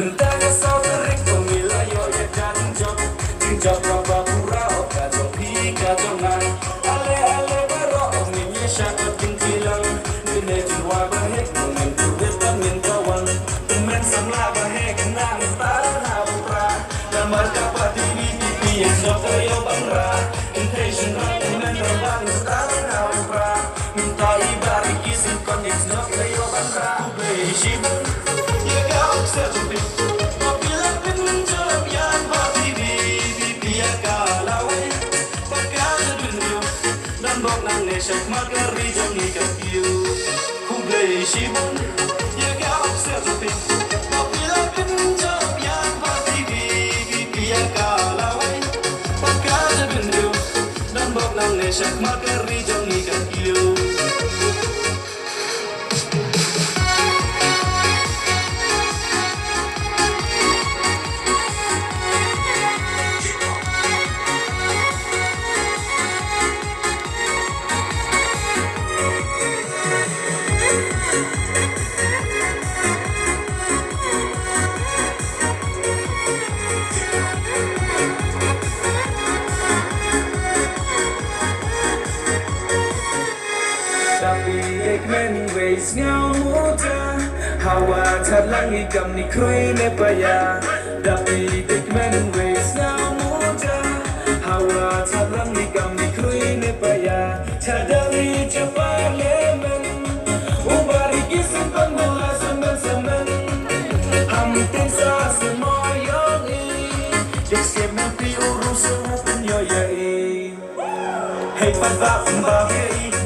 Bentangnya sao terik pemilah yo ya janjok Jinjok rabak kurau kacau pi kacau ngan Ale ale barok minyak syakot kintilang Gine jinwa bahek mungin tulis dan mintawan Temen samla bahek nang taran hapura Lamar kapat diri tipi yang sok kayo bangra Intention rak temen rabang taran hapura Minta ibari kisin konik sok kayo bangra Kubay shibun Syak magari jong ikat you Kublai shibun Ya gao serpin Apila pinjam yang pasti Bibiya kalawai Pagkaja bindu Dan bok nang ne syak magari jong ikat you Tapi men ways ngau muda Hawa talangi kam ni krui ne paya Tapi men ways ngau muda Hawa talangi kam ni krui ne paya Cadali cepat lemen Ubari kisim pangmula semen-semen Hamtin sa semoyong i Dek semen pi urus semutin yoyai Hey papa pembahai